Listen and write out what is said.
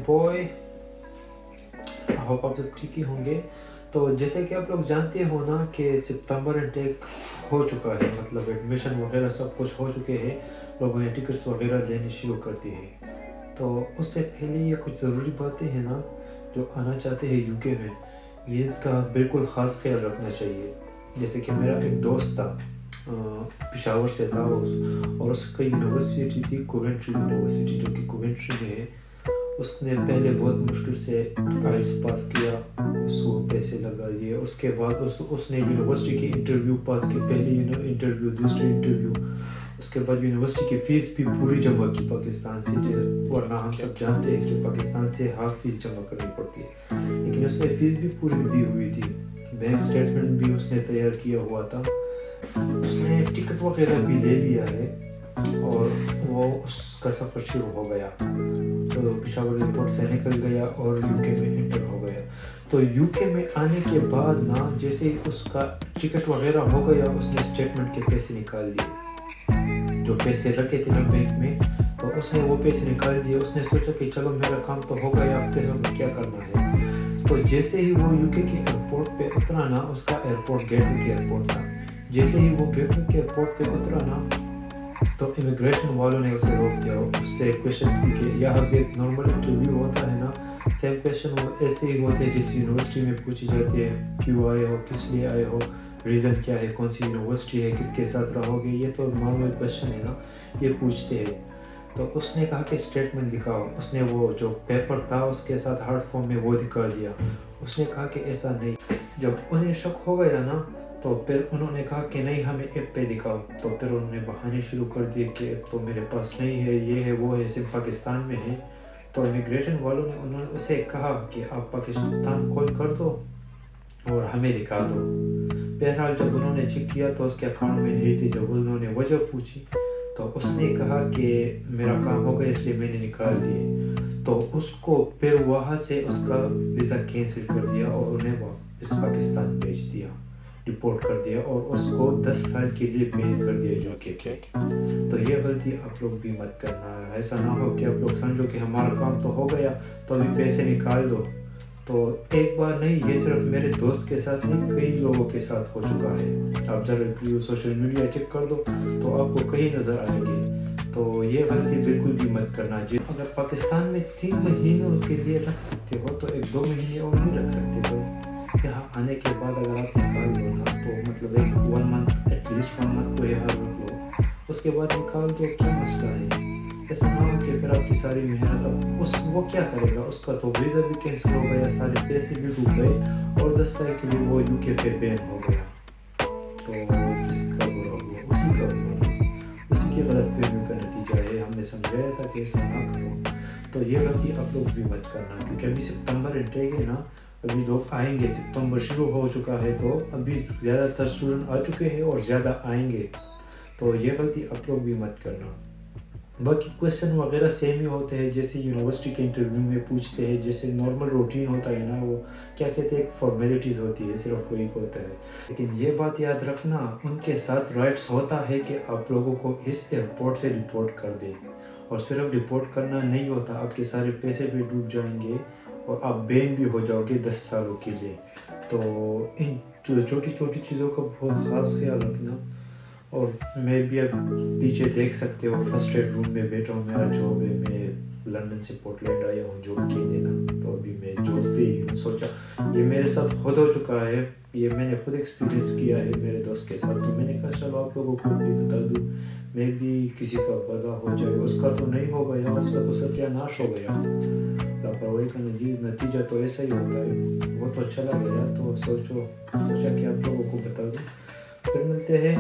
boy. I hope आप सब ठीक ही होंगे. तो जैसे कि आप लोग जानते हो ना कि सितंबर इंटेक हो चुका है, मतलब एडमिशन वगैरह सब कुछ हो चुके हैं, लोगों ने टिकट्स वगैरह लेनी शुरू कर दी है. तो उससे पहले ये कुछ ज़रूरी बातें हैं ना, जो आना चाहते हैं यूके में, ये का बिल्कुल ख़ास ख्याल रखना चाहिए. जैसे कि मेरा एक दोस्त था, पेशावर से था और उसका यूनिवर्सिटी थी कोवेंट्री यूनिवर्सिटी, जो कि कोवेंट्री में है. उसने पहले बहुत मुश्किल से आइल्स पास किया, उसको पैसे लगा दिए. उसके बाद उसने यूनिवर्सिटी की इंटरव्यू पास की, पहली इंटरव्यू, दूसरी इंटरव्यू. उसके बाद यूनिवर्सिटी की फ़ीस भी पूरी जमा की पाकिस्तान से, वरना हम सब जानते हैं कि पाकिस्तान से हाफ फीस जमा करनी पड़ती है, लेकिन उसने फ़ीस भी पूरी दी हुई थी. बैंक स्टेटमेंट भी उसने तैयार किया हुआ था. उसने टिकट वगैरह भी ले लिया है और वो उसका सफ़र शुरू हो गया. तो पेशावर एयरपोर्ट से निकल गया और यूके में एंटर हो गया. तो यूके में आने के बाद ना, जैसे ही उसका टिकट वगैरह हो गया, उसने स्टेटमेंट के पैसे निकाल दिए, जो पैसे रखे थे ना बैंक में. तो उसने वो पैसे निकाल दिए. उसने सोचा कि चलो मेरा काम तो हो गया, अब पैसों में क्या करना है. तो जैसे ही वो यूके के एयरपोर्ट पे उतरा ना, उसका एयरपोर्ट गेटवे के एयरपोर्ट था. जैसे ही वो गेटवे के एयरपोर्ट पे उतरा ना, तो इमिग्रेशन वालों ने उसे रोक दिया. उससे क्वेश्चन पूछे. यहाँ पे एक नॉर्मल इंटरव्यू होता है ना, सेम क्वेश्चन वो ऐसे ही होते हैं जैसे यूनिवर्सिटी में पूछी जाती है, क्यों आए हो, किस लिए आए हो, रीज़न क्या है, कौन सी यूनिवर्सिटी है, किसके साथ रहोगे. ये तो नॉर्मल क्वेश्चन है ना, ये पूछते हैं. तो उसने कहा कि स्टेटमेंट दिखाओ. उसने वो जो पेपर था उसके साथ हार्ड फॉर्म में वो दिखा दिया. उसने कहा कि ऐसा नहीं. जब उन्हें शक हो गया ना, तो फिर उन्होंने कहा कि नहीं, हमें ऐप पे दिखाओ. तो फिर उन्होंने बहाने शुरू कर दिए कि ऐप तो मेरे पास नहीं है, ये है वो है, सिर्फ पाकिस्तान में है. तो इमिग्रेशन वालों ने उन्होंने उसे कहा कि आप पाकिस्तान कॉल कर दो और हमें दिखा दो. बहरहाल जब उन्होंने चेक किया तो उसके अकाउंट में नहीं थे. जब उन्होंने वजह पूछी तो उसने कहा कि मेरा काम हो गया इसलिए मैंने निकाल दिए. तो उसको फिर वहाँ से उसका वीज़ा कैंसिल कर दिया और उन्हें वापस पाकिस्तान भेज दिया, रिपोर्ट कर दिया और उसको 10 साल के लिए बैन कर दिया यूके के. तो ये गलती आप लोग भी मत करना. ऐसा ना हो कि आप लोग समझो कि हमारा काम तो हो गया तो अभी पैसे निकाल दो. तो एक बार नहीं, ये सिर्फ मेरे दोस्त के साथ नहीं, कई लोगों के साथ हो चुका है. आप ज़रा सोशल मीडिया चेक कर दो तो आपको कहीं नज़र आएंगे. तो ये गलती बिल्कुल भी मत करना. अगर पाकिस्तान में 3 महीनों के लिए रख सकते हो तो 1-2 महीने और नहीं रख सकते हो. यहाँ आने के बाद अगर आप निकाल दो ना, तो मतलब एक 1 मंथ, एटलीस्ट 1 मंथ तो यहाँ रख लो, उसके बाद निकाल दो, क्या मसला है. ऐसा ना हो कि फिर आपकी सारी मेहनत वो क्या करेगा, उसका तो वीज़ा भी कैंसिल हो गया, सारे पैसे भी डूब गए और 10 साल के लिए वो यूके पे बैन हो गया. तो किसका बुरा हुआ, उसी का हुआ, उसी की गलतफहमी का नतीजा है. हमने समझाया था कि ऐसा ना करो. तो ये गलती आप लोग भी मत करना, क्योंकि अभी सितंबर इंटेक है ना, अभी लोग आएंगे. सितंबर शुरू हो चुका है तो अभी ज़्यादातर स्टूडेंट आ चुके हैं और ज़्यादा आएंगे. तो ये गलती आप लोग भी मत करना. बाकी क्वेश्चन वगैरह सेम ही होते हैं जैसे यूनिवर्सिटी के इंटरव्यू में पूछते हैं, जैसे नॉर्मल रूटीन होता है ना, वो क्या कहते हैं, एक फॉर्मेलिटीज़ होती है, सिर्फ वही होता है. लेकिन ये बात याद रखना, उनके साथ राइट्स होता है कि आप लोगों को इस एयरपोर्ट से रिपोर्ट कर दें. और सिर्फ रिपोर्ट करना नहीं होता, आपके सारे पैसे भी डूब जाएंगे और आप बैन भी हो जाओगे 10 सालों के लिए. तो इन छोटी छोटी चीज़ों का बहुत ख़ास ख्याल रखना. और मैं भी अब पीछे देख सकते हो, फर्स्ट एड रूम में बैठा हूँ, मेरा जॉब है. मैं लंदन से पोर्टलैंड आया हूँ जॉब के लिए ना, तो अभी मैं जॉब पे ही हूँ. सोचा ये मेरे साथ खुद हो चुका है, ये मैंने खुद एक्सपीरियंस किया है मेरे दोस्त के साथ. तो मैंने कहा चलो आप लोगों को भी बता दूँ, मैं भी किसी का भला हो जाए. उसका तो नहीं हो गया, उसका तो सत्यानाश हो गया. लापरवाही का नतीजा तो ऐसा ही होता है. वो तो चला गया, तो सोचा कि आप लोगों को बता दूँ. फिर मिलते हैं.